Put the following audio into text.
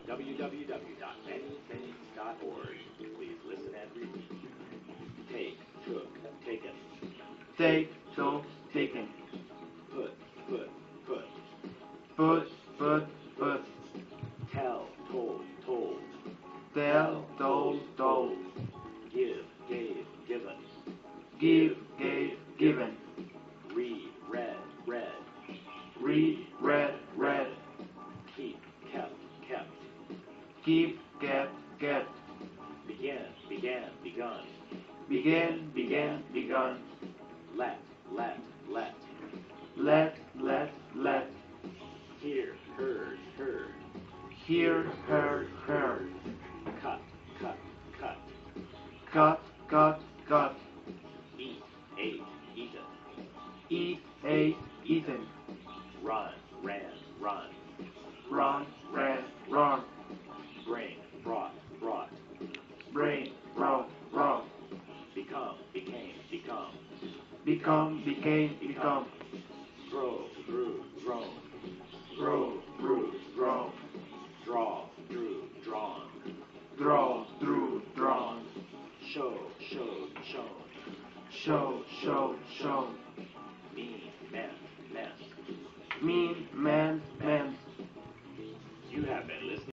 www.manythings.org. Please listen and repeat. Take, took, taken. Take, took, taken. Put, put, put. Put, put, put. Tell, told, told. Tell, told, told. Give, gave, given. Give, gave, given. Read, read, read. Read, read, read. Keep, kept, kept. Keep, kept, kept. Begin, began, begun. Begin, began, begun. Let, let, let. Let, let, let. Hear, heard, heard. Hear, heard, heard. Cut, cut, cut. Cut, cut, cut. Eat, ate, eaten. Eat, ate, eaten. Run, ran, run. Run, ran, run. Bring, brought, brought. Bring, brought, brought. Become, became, become. Become, became, become. Grow, grew, grown. Grow, grew, grown. Draw, drew, drawn. Draw, drew, drawn. Show, showed, shown. Show, showed, shown. Mean, meant, meant. Mean, meant, meant. You have been listening